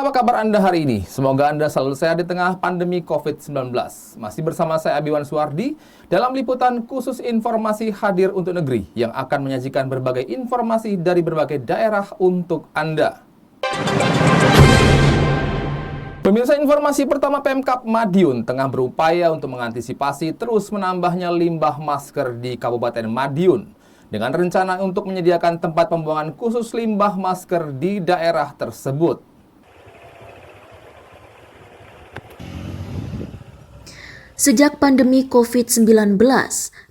Pemirsa, apa kabar Anda hari ini? Semoga Anda selalu sehat di tengah pandemi COVID-19. Masih bersama saya Abiwan Suwardi dalam liputan khusus informasi hadir untuk negeri yang akan menyajikan berbagai informasi dari berbagai daerah untuk Anda. Pemirsa, informasi pertama, Pemkab Madiun tengah berupaya untuk mengantisipasi terus menambahnya limbah masker di Kabupaten Madiun dengan rencana untuk menyediakan tempat pembuangan khusus limbah masker di daerah tersebut. Sejak pandemi COVID-19,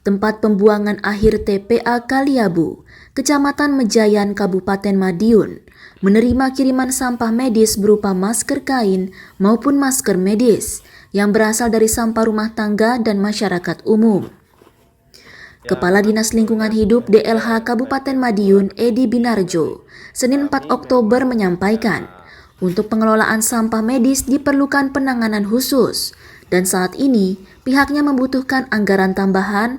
tempat pembuangan akhir TPA Kaliabu, Kecamatan Mejayan, Kabupaten Madiun, menerima kiriman sampah medis berupa masker kain maupun masker medis yang berasal dari sampah rumah tangga dan masyarakat umum. Kepala Dinas Lingkungan Hidup DLH Kabupaten Madiun, Edi Binarjo, Senin 4 Oktober menyampaikan, untuk pengelolaan sampah medis diperlukan penanganan khusus, dan saat ini pihaknya membutuhkan anggaran tambahan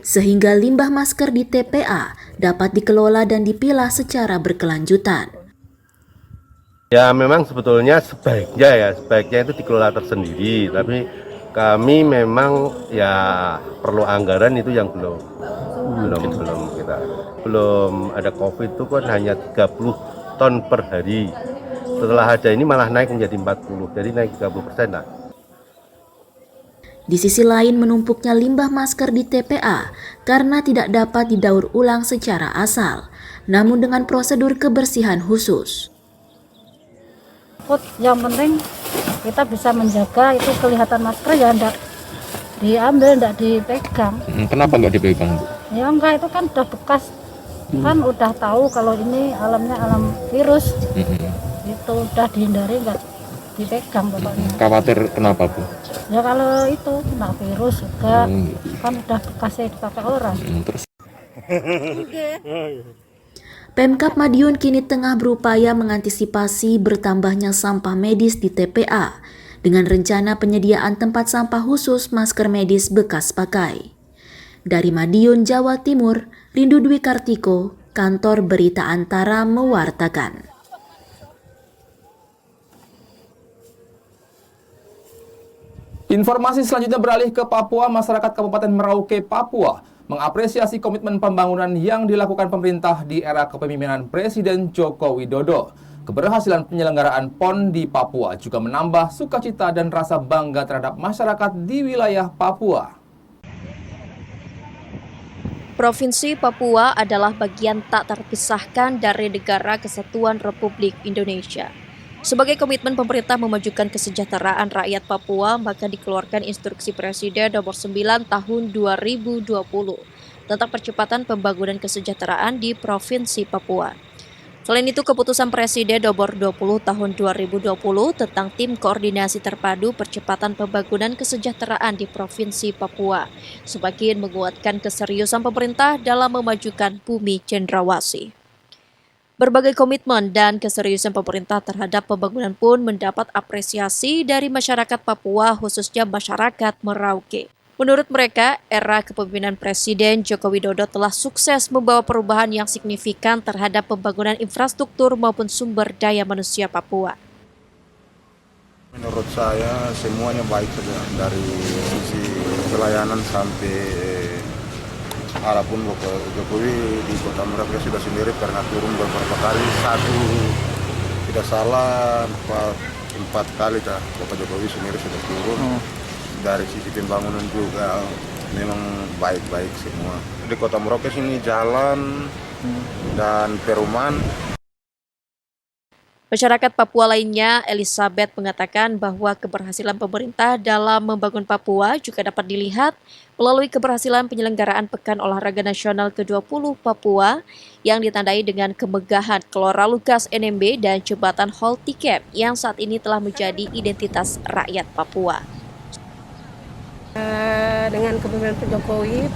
sehingga limbah masker di TPA dapat dikelola dan dipilah secara berkelanjutan. Ya memang sebetulnya sebaiknya itu dikelola tersendiri, tapi kami memang ya perlu anggaran itu yang belum ada COVID itu kan hanya 30 ton per hari. Setelah ada ini malah naik menjadi 40, jadi naik 30% lah. Di sisi lain, menumpuknya limbah masker di TPA karena tidak dapat didaur ulang secara asal, namun dengan prosedur kebersihan khusus. Yang penting kita bisa menjaga itu kelihatan masker ya enggak diambil, enggak dipegang. Kenapa enggak dipegang, Bu? Ya enggak, itu kan udah bekas, kan udah tahu kalau ini alamnya alam virus. Itu udah dihindari, enggak dipegang pokoknya. Khawatir kenapa, Bu? Ya kalau itu kena virus juga, kan udah bekasnya dipakai orang. Terus Pemkab Madiun kini tengah berupaya mengantisipasi bertambahnya sampah medis di TPA dengan rencana penyediaan tempat sampah khusus masker medis bekas pakai. Dari Madiun, Jawa Timur, Rindu Dwi Kartiko, Kantor Berita Antara mewartakan. informasi selanjutnya beralih ke Papua. Masyarakat Kabupaten Merauke, Papua mengapresiasi komitmen pembangunan yang dilakukan pemerintah di era kepemimpinan Presiden Joko Widodo. Keberhasilan penyelenggaraan PON di Papua juga menambah sukacita dan rasa bangga terhadap masyarakat di wilayah Papua. Provinsi Papua adalah bagian tak terpisahkan dari Negara Kesatuan Republik Indonesia. Sebagai komitmen pemerintah memajukan kesejahteraan rakyat Papua, maka dikeluarkan Instruksi Presiden Nomor 9 Tahun 2020 tentang percepatan pembangunan kesejahteraan di Provinsi Papua. Selain itu, Keputusan Presiden Nomor 20 Tahun 2020 tentang Tim Koordinasi Terpadu Percepatan Pembangunan Kesejahteraan di Provinsi Papua semakin menguatkan keseriusan pemerintah dalam memajukan bumi cendrawasih. Berbagai komitmen dan keseriusan pemerintah terhadap pembangunan pun mendapat apresiasi dari masyarakat Papua, khususnya masyarakat Merauke. Menurut mereka, era kepemimpinan Presiden Joko Widodo telah sukses membawa perubahan yang signifikan terhadap pembangunan infrastruktur maupun sumber daya manusia Papua. Menurut saya semuanya baik saja, dari sisi pelayanan sampai Adapun Bapak Jokowi di Kota Merauke sudah sendiri pernah turun beberapa kali, tidak salah empat kali Bapak Jokowi sendiri sudah turun. Dari sisi pembangunan juga memang baik-baik semua. Di Kota Merauke sini jalan dan perumahan. Masyarakat Papua lainnya, Elizabeth, mengatakan bahwa keberhasilan pemerintah dalam membangun Papua juga dapat dilihat melalui keberhasilan penyelenggaraan Pekan Olahraga Nasional ke-20 Papua yang ditandai dengan kemegahan Gelora Lukas NMB dan Jembatan Holtecap yang saat ini telah menjadi identitas rakyat Papua. Dengan kepemimpinan Pak Jokowi,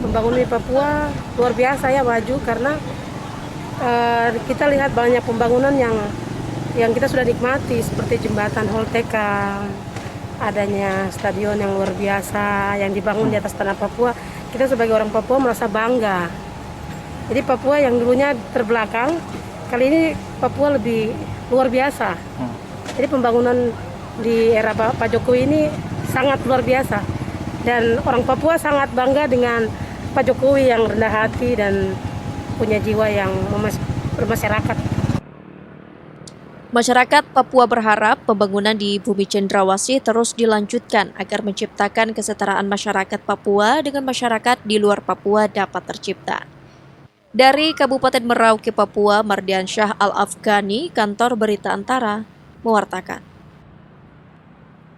pembangunan di Papua luar biasa ya, maju karena kita lihat banyak pembangunan yang kita sudah nikmati, seperti jembatan Holtecap, adanya stadion yang luar biasa yang dibangun di atas tanah Papua. Kita sebagai orang Papua merasa bangga. Jadi Papua yang dulunya terbelakang, kali ini Papua lebih luar biasa. Jadi pembangunan di era Pak Jokowi ini sangat luar biasa. Dan orang Papua sangat bangga dengan Pak Jokowi yang rendah hati dan punya jiwa yang bermasyarakat. Masyarakat Papua berharap pembangunan di Bumi Cendrawasih terus dilanjutkan agar menciptakan kesetaraan masyarakat Papua dengan masyarakat di luar Papua dapat tercipta. Dari Kabupaten Merauke, Papua, Mardiansyah Al-Afghani, Kantor Berita Antara, mewartakan.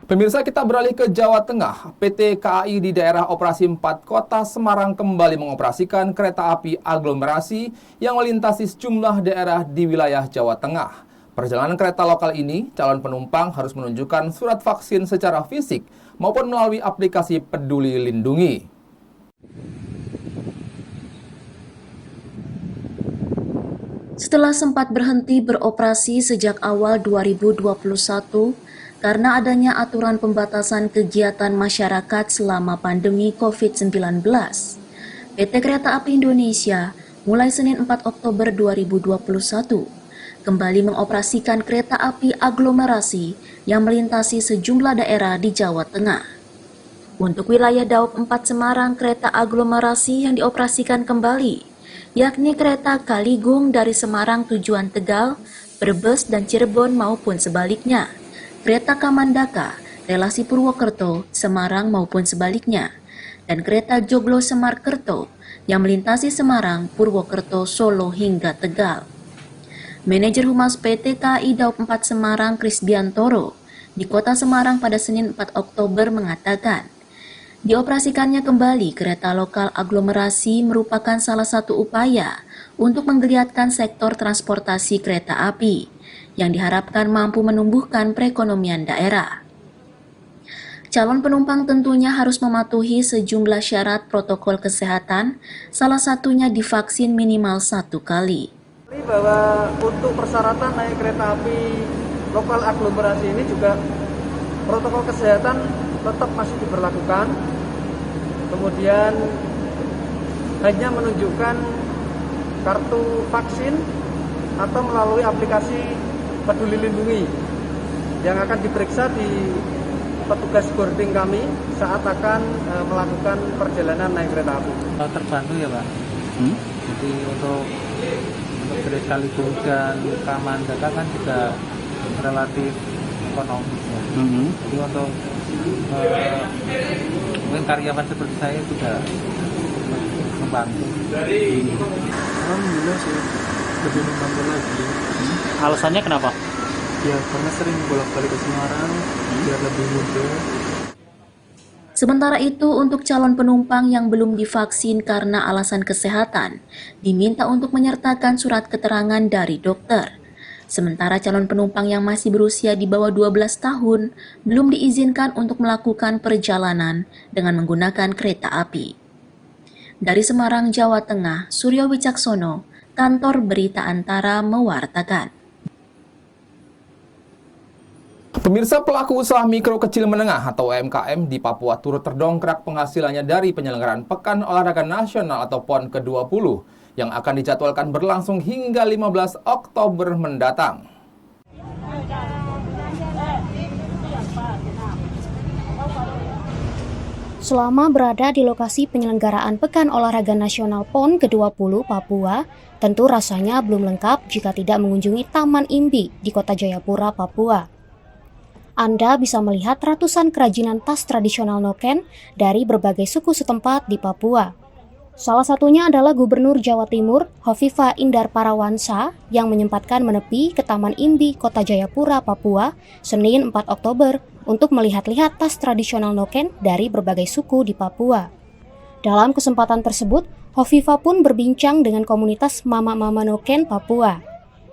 Pemirsa, kita beralih ke Jawa Tengah. PT KAI di daerah operasi 4 Kota Semarang kembali mengoperasikan kereta api aglomerasi yang melintasi sejumlah daerah di wilayah Jawa Tengah. Perjalanan kereta lokal ini, calon penumpang harus menunjukkan surat vaksin secara fisik maupun melalui aplikasi Peduli Lindungi. Setelah sempat berhenti beroperasi sejak awal 2021 karena adanya aturan pembatasan kegiatan masyarakat selama pandemi COVID-19, PT Kereta Api Indonesia mulai Senin 4 Oktober 2021 kembali mengoperasikan kereta api aglomerasi yang melintasi sejumlah daerah di Jawa Tengah. Untuk wilayah Daop 4 Semarang, kereta aglomerasi yang dioperasikan kembali, yakni kereta Kaligung dari Semarang tujuan Tegal, Brebes, dan Cirebon maupun sebaliknya, kereta Kamandaka, relasi Purwokerto, Semarang maupun sebaliknya, dan kereta Joglo Semarkerto yang melintasi Semarang, Purwokerto, Solo hingga Tegal. Manajer Humas PT KAI Daop 4 Semarang Krisbiantoro di Kota Semarang pada Senin 4 Oktober mengatakan, dioperasikannya kembali kereta lokal aglomerasi merupakan salah satu upaya untuk menggeliatkan sektor transportasi kereta api yang diharapkan mampu menumbuhkan perekonomian daerah. Calon penumpang tentunya harus mematuhi sejumlah syarat protokol kesehatan, salah satunya divaksin minimal 1 kali. Bahwa untuk persyaratan naik kereta api lokal aglomerasi ini juga protokol kesehatan tetap masih diberlakukan. Kemudian hanya menunjukkan kartu vaksin atau melalui aplikasi Peduli Lindungi yang akan diperiksa di petugas boarding kami saat akan melakukan perjalanan naik kereta api. Terbantu ya Pak. Jadi untuk dari Kaligung dan Kamandaka kan juga relatif ekonomis ya. Jadi untuk mungkin karyawan seperti saya juga membantu. Alhamdulillah sih, lebih membantu lagi. Alasannya kenapa? Ya karena sering bolak-balik ke Semarang, biar lebih mudah. Sementara itu, untuk calon penumpang yang belum divaksin karena alasan kesehatan, diminta untuk menyertakan surat keterangan dari dokter. Sementara calon penumpang yang masih berusia di bawah 12 tahun belum diizinkan untuk melakukan perjalanan dengan menggunakan kereta api. Dari Semarang, Jawa Tengah, Suryo Wicaksono, Kantor Berita Antara mewartakan. Pemirsa, pelaku usaha mikro kecil menengah atau UMKM di Papua turut terdongkrak penghasilannya dari penyelenggaraan Pekan Olahraga Nasional atau PON ke-20 yang akan dijadwalkan berlangsung hingga 15 Oktober mendatang. Selama berada di lokasi penyelenggaraan Pekan Olahraga Nasional PON ke-20 Papua, tentu rasanya belum lengkap jika tidak mengunjungi Taman Imbi di Kota Jayapura, Papua. Anda bisa melihat ratusan kerajinan tas tradisional Noken dari berbagai suku setempat di Papua. Salah satunya adalah Gubernur Jawa Timur, Hovifah Indar Parawansa, yang menyempatkan menepi ke Taman Imbi, Kota Jayapura, Papua, Senin 4 Oktober, untuk melihat-lihat tas tradisional Noken dari berbagai suku di Papua. Dalam kesempatan tersebut, Hovifah pun berbincang dengan komunitas Mama-Mama Noken Papua.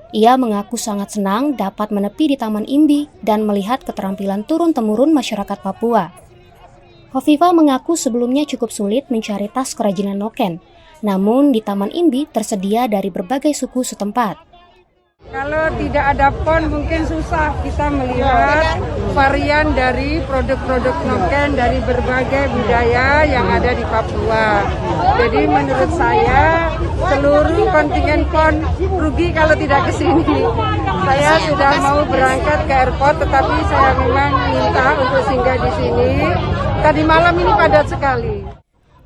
Ia mengaku sangat senang dapat menepi di Taman Imbi dan melihat keterampilan turun-temurun masyarakat Papua. Hovifah mengaku sebelumnya cukup sulit mencari tas kerajinan Noken, namun di Taman Imbi tersedia dari berbagai suku setempat. Kalau tidak ada PON mungkin susah kita melihat varian dari produk-produk noken dari berbagai budaya yang ada di Papua. Jadi menurut saya seluruh kontingen PON rugi kalau tidak ke sini. Saya sudah mau berangkat ke airport, tetapi saya memang minta untuk singgah di sini. Tadi malam ini padat sekali.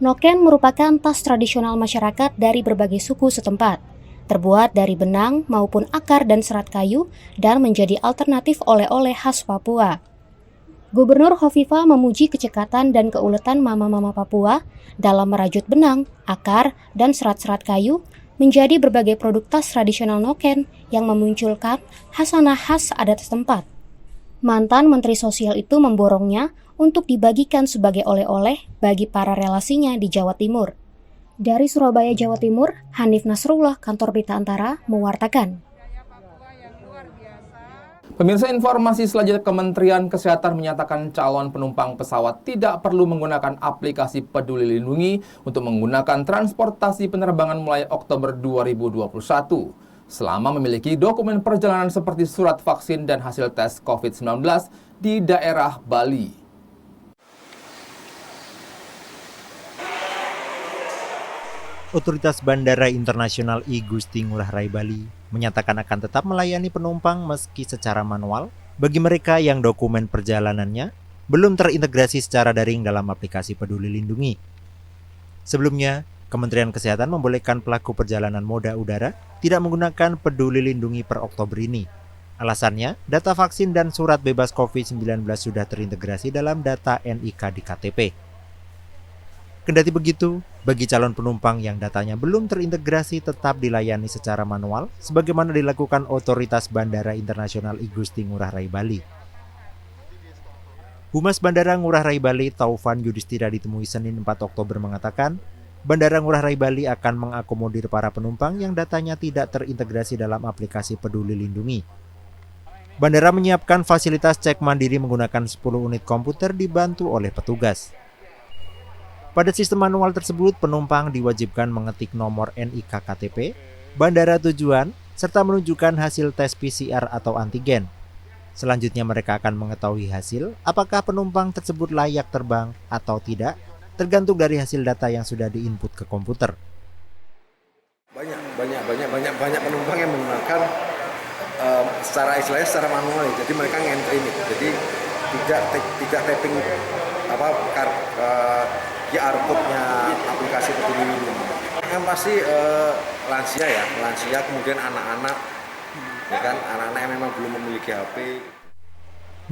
Noken merupakan tas tradisional masyarakat dari berbagai suku setempat, terbuat dari benang maupun akar dan serat kayu dan menjadi alternatif oleh-oleh khas Papua. Gubernur Khofifah memuji kecekatan dan keuletan mama-mama Papua dalam merajut benang, akar, dan serat-serat kayu menjadi berbagai produk tas tradisional Noken yang memunculkan khasanah khas adat setempat. Mantan Menteri Sosial itu memborongnya untuk dibagikan sebagai oleh-oleh bagi para relasinya di Jawa Timur. Dari Surabaya, Jawa Timur, Hanif Nasrullah, Kantor Berita Antara, mewartakan. Pemirsa, informasi selanjutnya, Kementerian Kesehatan menyatakan calon penumpang pesawat tidak perlu menggunakan aplikasi Peduli Lindungi untuk menggunakan transportasi penerbangan mulai Oktober 2021. Selama memiliki dokumen perjalanan seperti surat vaksin dan hasil tes COVID-19 di daerah Bali. Otoritas Bandara Internasional I Gusti Ngurah Rai Bali menyatakan akan tetap melayani penumpang meski secara manual bagi mereka yang dokumen perjalanannya belum terintegrasi secara daring dalam aplikasi Peduli Lindungi. Sebelumnya, Kementerian Kesehatan membolehkan pelaku perjalanan moda udara tidak menggunakan Peduli Lindungi per Oktober ini. Alasannya, data vaksin dan surat bebas COVID-19 sudah terintegrasi dalam data NIK di KTP. Kendati begitu, bagi calon penumpang yang datanya belum terintegrasi tetap dilayani secara manual sebagaimana dilakukan Otoritas Bandara Internasional I Gusti Ngurah Rai Bali. Humas Bandara Ngurah Rai Bali, Taufan Yudhistira, ditemui Senin 4 Oktober mengatakan, Bandara Ngurah Rai Bali akan mengakomodir para penumpang yang datanya tidak terintegrasi dalam aplikasi Peduli Lindungi. Bandara menyiapkan fasilitas cek mandiri menggunakan 10 unit komputer dibantu oleh petugas. Pada sistem manual tersebut, penumpang diwajibkan mengetik nomor NIK KTP, bandara tujuan, serta menunjukkan hasil tes PCR atau antigen. Selanjutnya mereka akan mengetahui hasil apakah penumpang tersebut layak terbang atau tidak, tergantung dari hasil data yang sudah diinput ke komputer. Banyak penumpang yang menggunakan secara manual, jadi mereka ngentri ini, jadi tidak tapping QR code-nya aplikasi Peduli Lindungi. Yang pasti lansia, kemudian anak-anak, ya kan, anak-anak yang memang belum memiliki HP.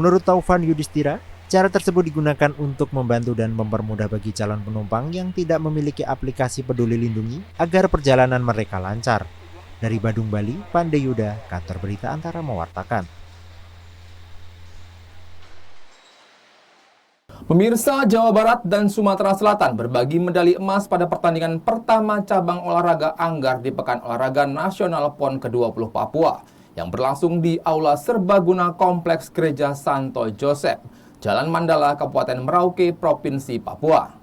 Menurut Taufan Yudhistira, cara tersebut digunakan untuk membantu dan mempermudah bagi calon penumpang yang tidak memiliki aplikasi Peduli Lindungi agar perjalanan mereka lancar. Dari Badung, Bali, Pandey Yuda, Kantor Berita Antara mewartakan. Pemirsa, Jawa Barat dan Sumatera Selatan berbagi medali emas pada pertandingan pertama cabang olahraga anggar di Pekan Olahraga Nasional PON ke-20 Papua yang berlangsung di Aula Serbaguna Kompleks Gereja Santo Joseph, Jalan Mandala, Kabupaten Merauke, Provinsi Papua.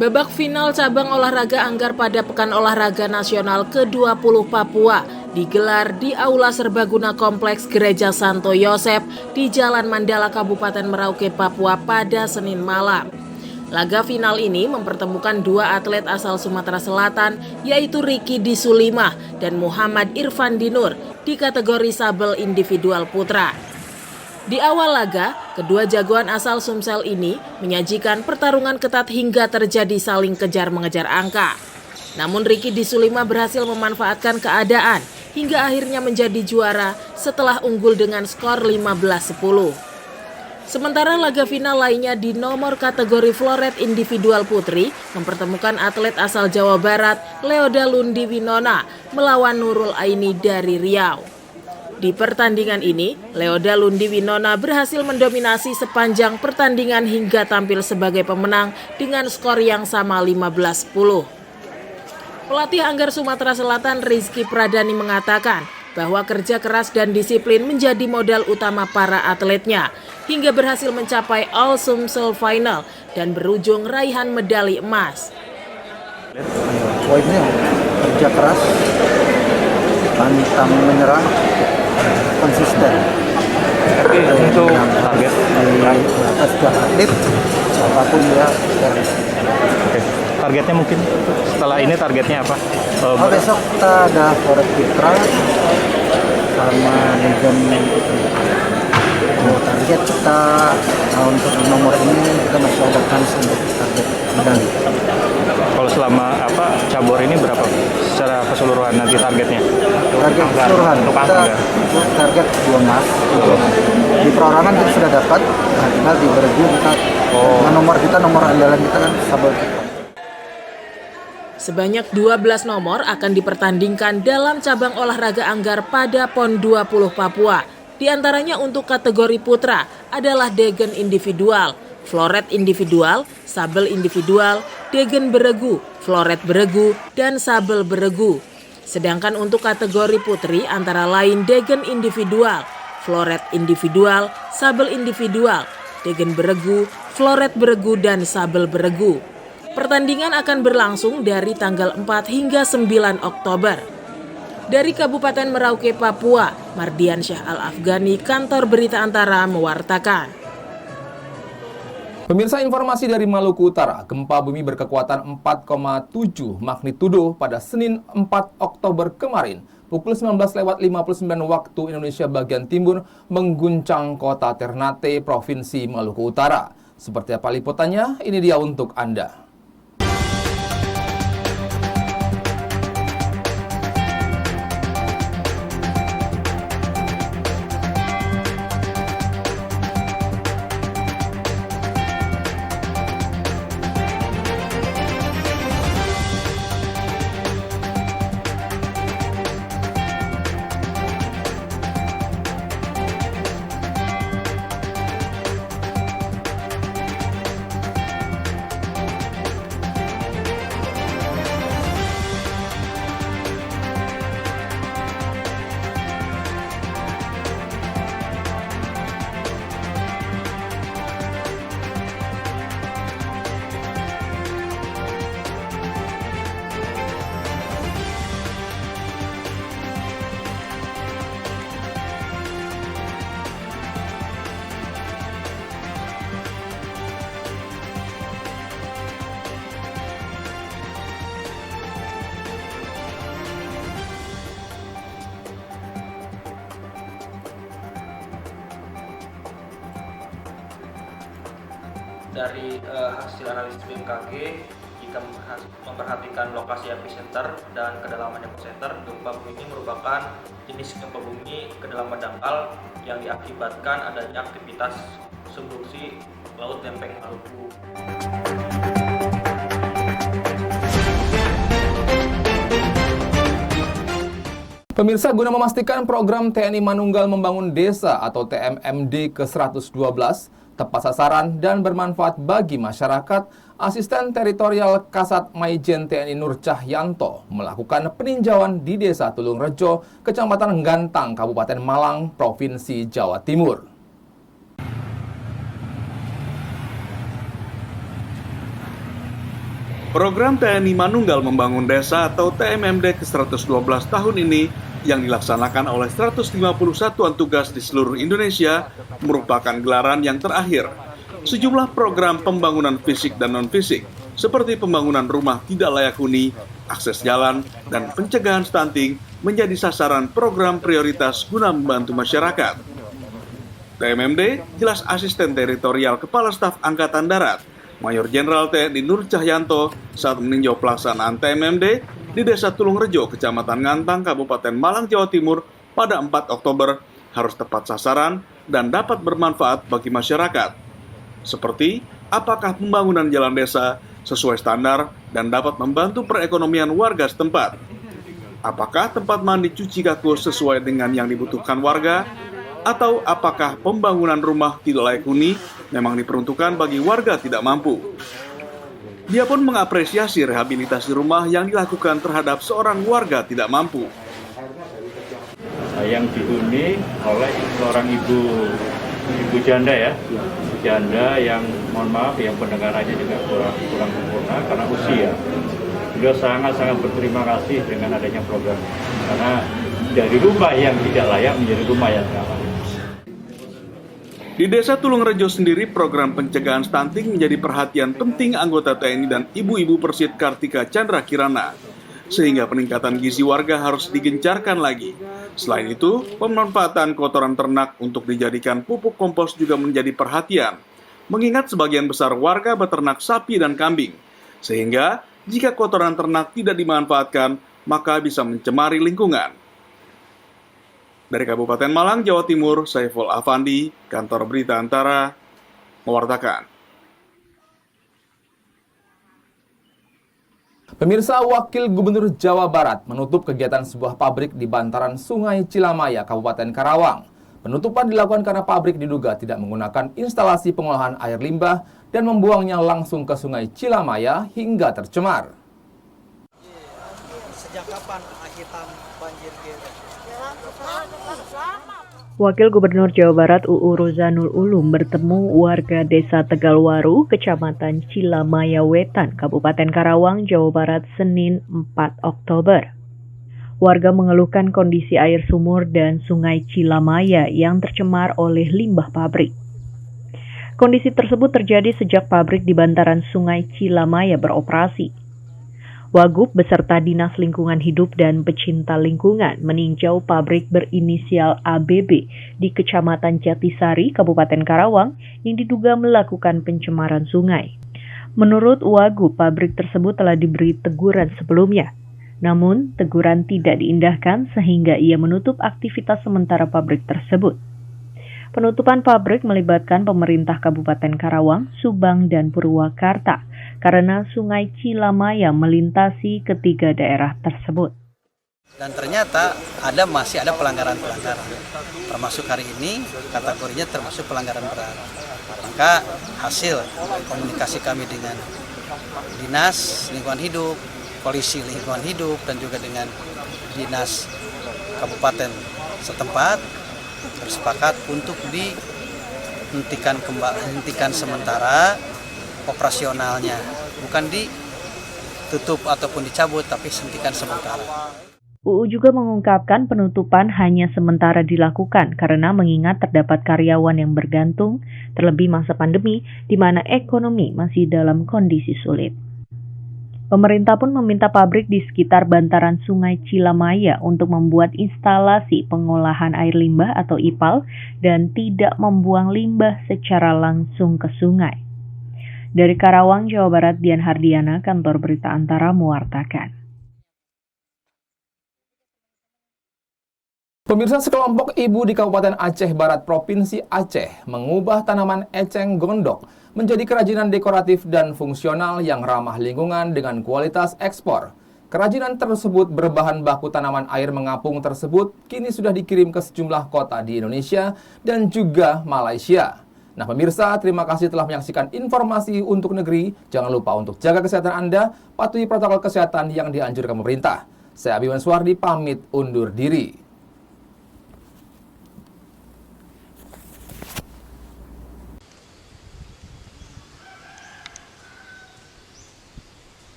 Babak final cabang olahraga anggar pada Pekan Olahraga Nasional ke-20 Papua digelar di Aula Serbaguna Kompleks Gereja Santo Yosef di Jalan Mandala, Kabupaten Merauke, Papua pada Senin malam. Laga final ini mempertemukan dua atlet asal Sumatera Selatan, yaitu Riki Disulimah dan Muhammad Irfan Dinur di kategori sabel individual putra. Di awal laga, kedua jagoan asal Sumsel ini menyajikan pertarungan ketat hingga terjadi saling kejar-mengejar angka. Namun Riki Disulimah berhasil memanfaatkan keadaan hingga akhirnya menjadi juara setelah unggul dengan skor 15-10. Sementara laga final lainnya di nomor kategori floret individual putri mempertemukan atlet asal Jawa Barat, Leoda Lundi Winona, melawan Nurul Aini dari Riau. Di pertandingan ini, Leoda Lundi Winona berhasil mendominasi sepanjang pertandingan hingga tampil sebagai pemenang dengan skor yang sama 15-10. Pelatih anggar Sumatera Selatan Rizky Pradani mengatakan bahwa kerja keras dan disiplin menjadi modal utama para atletnya hingga berhasil mencapai All Sumsel Final dan berujung raihan medali emas. Poinnya kerja keras, pantang menyerah, konsisten. Tapi untuk target di atas atlet siapapun dia. Oke. Targetnya mungkin setelah ini targetnya apa? Besok kita ada Forex Fitra sama Legend Putri. Target kita untuk nomor ini kita masih ada kans untuk target medali. Kalau selama cabur ini berapa secara keseluruhan nanti targetnya? Target keseluruhan kita target 2 emas. Di perorangan kita sudah dapat, nah tinggal di bergu kita. Nah, nomor andalan kita kan sabel kita. Sebanyak 12 nomor akan dipertandingkan dalam cabang olahraga anggar pada PON 20 Papua. Di antaranya untuk kategori putra adalah degen individual, floret individual, sabel individual, degen beregu, floret beregu, dan sabel beregu. Sedangkan untuk kategori putri antara lain degen individual, floret individual, sabel individual, degen beregu, floret beregu, dan sabel beregu. Pertandingan akan berlangsung dari tanggal 4 hingga 9 Oktober. Dari Kabupaten Merauke, Papua, Mardian Syah Al-Afghani, Kantor Berita Antara mewartakan. Pemirsa, informasi dari Maluku Utara, gempa bumi berkekuatan 4,7 magnitudo pada Senin 4 Oktober kemarin, pukul 19.59 waktu Indonesia bagian timur mengguncang kota Ternate, Provinsi Maluku Utara. Seperti apa liputannya? Ini dia untuk Anda. Dari hasil analisis BMKG, jika memperhatikan lokasi epicenter dan kedalaman epicenter, gempa bumi ini merupakan jenis gempa bumi kedalaman dangkal yang diakibatkan adanya aktivitas subduksi Laut Lempeng Maluku. Pemirsa, guna memastikan program TNI Manunggal Membangun Desa atau TMMD ke-112 tepat sasaran dan bermanfaat bagi masyarakat, Asisten Teritorial Kasat Maijen TNI Nur Cahyanto melakukan peninjauan di Desa Tulung Rejo, Kecamatan Gantang, Kabupaten Malang, Provinsi Jawa Timur. Program TNI Manunggal Membangun Desa atau TMMD ke-112 tahun ini yang dilaksanakan oleh 151 satuan tugas di seluruh Indonesia merupakan gelaran yang terakhir. Sejumlah program pembangunan fisik dan non-fisik seperti pembangunan rumah tidak layak huni, akses jalan, dan pencegahan stunting menjadi sasaran program prioritas guna membantu masyarakat. TMMD jelas Asisten Teritorial Kepala Staf Angkatan Darat Mayor Jenderal TNI Nur Cahyanto saat meninjau pelaksanaan TMMD di Desa Tulung Rejo, Kecamatan Ngantang, Kabupaten Malang, Jawa Timur pada 4 Oktober harus tepat sasaran dan dapat bermanfaat bagi masyarakat. Seperti apakah pembangunan jalan desa sesuai standar dan dapat membantu perekonomian warga setempat. Apakah tempat mandi cuci kaki sesuai dengan yang dibutuhkan warga, atau apakah pembangunan rumah tidak layak huni memang diperuntukkan bagi warga tidak mampu. Dia pun mengapresiasi rehabilitasi rumah yang dilakukan terhadap seorang warga tidak mampu. Yang dihuni oleh seorang ibu janda ya, janda yang mohon maaf yang pendengarannya juga kurang sempurna karena usia. beliau sangat-sangat berterima kasih dengan adanya program ini. Karena dari rumah yang tidak layak menjadi rumah yang layak. Di Desa Tulungrejo sendiri, program pencegahan stunting menjadi perhatian penting anggota TNI dan ibu-ibu Persit Kartika Chandra Kirana, sehingga peningkatan gizi warga harus digencarkan lagi. Selain itu, pemanfaatan kotoran ternak untuk dijadikan pupuk kompos juga menjadi perhatian, mengingat sebagian besar warga beternak sapi dan kambing, sehingga jika kotoran ternak tidak dimanfaatkan, maka bisa mencemari lingkungan. Dari Kabupaten Malang, Jawa Timur, Saiful Afandi, Kantor Berita Antara, mewartakan. Pemirsa, Wakil Gubernur Jawa Barat menutup kegiatan sebuah pabrik di bantaran Sungai Cilamaya, Kabupaten Karawang. Penutupan dilakukan karena pabrik diduga tidak menggunakan instalasi pengolahan air limbah dan membuangnya langsung ke Sungai Cilamaya hingga tercemar. Sejak kapan hitam banjir gitu? Wakil Gubernur Jawa Barat UU Ruzanul Ulum bertemu warga Desa Tegalwaru, Kecamatan Cilamaya Wetan, Kabupaten Karawang, Jawa Barat, Senin 4 Oktober. Warga mengeluhkan kondisi air sumur dan Sungai Cilamaya yang tercemar oleh limbah pabrik. Kondisi tersebut terjadi sejak pabrik di bantaran Sungai Cilamaya beroperasi. Wagub beserta Dinas Lingkungan Hidup dan Pecinta Lingkungan meninjau pabrik berinisial ABB di Kecamatan Jatisari, Kabupaten Karawang yang diduga melakukan pencemaran sungai. Menurut Wagub, pabrik tersebut telah diberi teguran sebelumnya. Namun, teguran tidak diindahkan sehingga ia menutup aktivitas sementara pabrik tersebut. Penutupan pabrik melibatkan pemerintah Kabupaten Karawang, Subang, dan Purwakarta karena Sungai Cilamaya melintasi ketiga daerah tersebut. Dan ternyata masih ada pelanggaran-pelanggaran. Termasuk hari ini kategorinya termasuk pelanggaran berat. Maka hasil komunikasi kami dengan Dinas Lingkungan Hidup, Polisi Lingkungan Hidup, dan juga dengan Dinas Kabupaten setempat bersepakat untuk dihentikan sementara operasionalnya, bukan ditutup ataupun dicabut, tapi hentikan sementara. UU juga mengungkapkan penutupan hanya sementara dilakukan karena mengingat terdapat karyawan yang bergantung, terlebih masa pandemi di mana ekonomi masih dalam kondisi sulit. Pemerintah pun meminta pabrik di sekitar bantaran Sungai Cilamaya untuk membuat instalasi pengolahan air limbah atau IPAL dan tidak membuang limbah secara langsung ke sungai. Dari Karawang, Jawa Barat, Dian Hardiana, Kantor Berita Antara mewartakan. Pemirsa, sekelompok ibu di Kabupaten Aceh Barat, Provinsi Aceh, mengubah tanaman eceng gondok menjadi kerajinan dekoratif dan fungsional yang ramah lingkungan dengan kualitas ekspor. Kerajinan tersebut berbahan baku tanaman air mengapung tersebut kini sudah dikirim ke sejumlah kota di Indonesia dan juga Malaysia. Nah pemirsa, terima kasih telah menyaksikan informasi untuk negeri. Jangan lupa untuk jaga kesehatan Anda, patuhi protokol kesehatan yang dianjurkan pemerintah. Saya Abiwan Suwardi pamit undur diri.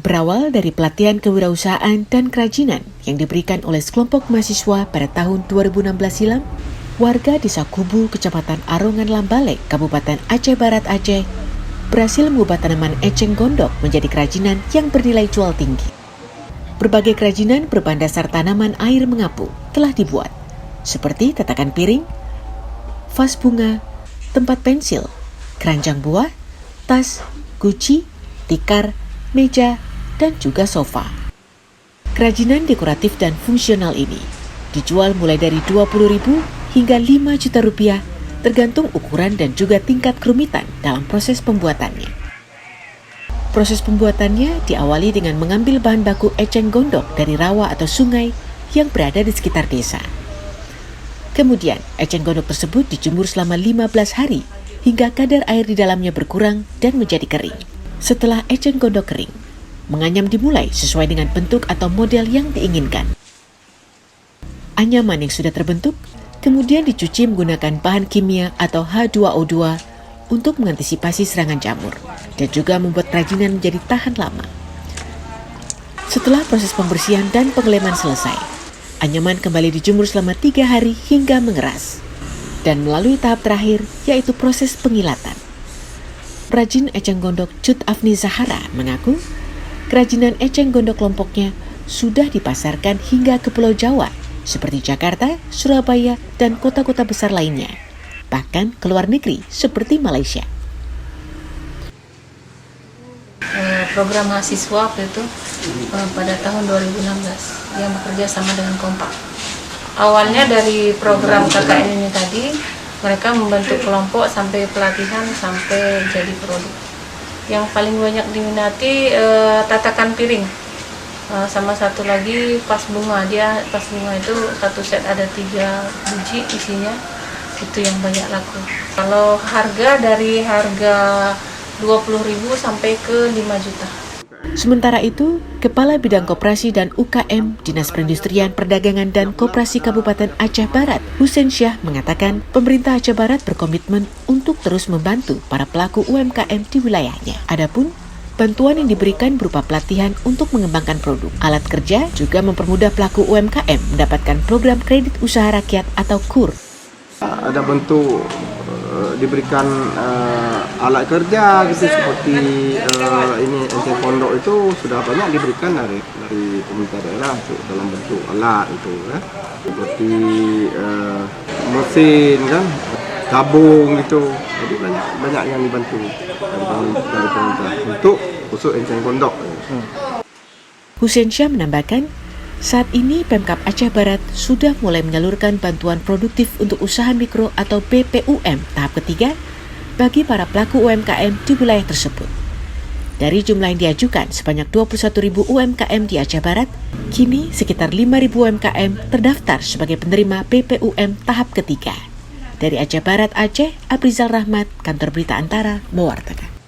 Berawal dari pelatihan kewirausahaan dan kerajinan yang diberikan oleh sekelompok mahasiswa pada tahun 2016 silam, warga Desa Kubu, Kecamatan Arongan Lambalek, Kabupaten Aceh Barat Aceh, berhasil mengubah tanaman eceng gondok menjadi kerajinan yang bernilai jual tinggi. Berbagai kerajinan berbahan dasar tanaman air mengapung telah dibuat, seperti tatakan piring, vas bunga, tempat pensil, keranjang buah, tas, guci, tikar, meja, dan juga sofa. Kerajinan dekoratif dan fungsional ini dijual mulai dari Rp20.000 hingga Rp5 juta tergantung ukuran dan juga tingkat kerumitan dalam proses pembuatannya. Proses pembuatannya diawali dengan mengambil bahan baku eceng gondok dari rawa atau sungai yang berada di sekitar desa. Kemudian, eceng gondok tersebut dijemur selama 15 hari hingga kadar air di dalamnya berkurang dan menjadi kering. Setelah eceng gondok kering, menganyam dimulai sesuai dengan bentuk atau model yang diinginkan. Anyaman yang sudah terbentuk kemudian dicuci menggunakan bahan kimia atau H2O2 untuk mengantisipasi serangan jamur dan juga membuat kerajinan menjadi tahan lama. Setelah proses pembersihan dan pengeleman selesai, anyaman kembali dijemur selama 3 hari hingga mengeras. Dan melalui tahap terakhir, yaitu proses pengilatan. Perajin eceng gondok Cut Afni Zahara mengaku, kerajinan eceng gondok kelompoknya sudah dipasarkan hingga ke Pulau Jawa, seperti Jakarta, Surabaya, dan kota-kota besar lainnya. Bahkan ke luar negeri, seperti Malaysia. Program mahasiswa waktu itu pada tahun 2016 yang bekerja sama dengan Kompak. Awalnya dari program KKN ini tadi, mereka membentuk kelompok sampai pelatihan sampai jadi produk. Yang paling banyak diminati tatakan piring, sama satu lagi pas bunga. Pas bunga itu satu set ada 3 biji isinya, itu yang banyak laku. Kalau harga dari harga 20.000 sampai ke 5 juta. Sementara itu, Kepala Bidang Koperasi dan UKM Dinas Perindustrian Perdagangan dan Koperasi Kabupaten Aceh Barat, Husein Syah, mengatakan pemerintah Aceh Barat berkomitmen untuk terus membantu para pelaku UMKM di wilayahnya. Adapun bantuan yang diberikan berupa pelatihan untuk mengembangkan produk, alat kerja, juga mempermudah pelaku UMKM mendapatkan program kredit usaha rakyat atau KUR. Ada bentuk diberikan alat kerja gitu, seperti ini eceng gondok itu sudah banyak diberikan dari pemerintah daerah dalam bentuk alat itu kan, seperti mesin kan, tabung gitu. Jadi banyak yang dibantu dari pemerintah untuk khusus eceng gondok. Husein Syah menambahkan, saat ini Pemkab Aceh Barat sudah mulai menyalurkan bantuan produktif untuk usaha mikro atau BPUM tahap ketiga bagi para pelaku UMKM di wilayah tersebut. Dari jumlah yang diajukan sebanyak 21.000 UMKM di Aceh Barat, kini sekitar 5.000 UMKM terdaftar sebagai penerima BPUM tahap ketiga. Dari Aceh Barat, Aceh, Abrizal Rahmat, Kantor Berita Antara, mewartakan.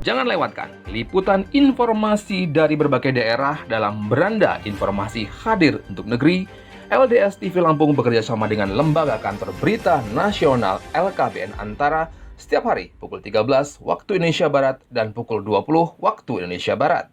Jangan lewatkan liputan informasi dari berbagai daerah dalam Beranda Informasi Hadir untuk Negeri. LDS TV Lampung bekerja sama dengan Lembaga Kantor Berita Nasional LKBN Antara setiap hari pukul 13 waktu Indonesia Barat dan pukul 20 waktu Indonesia Barat.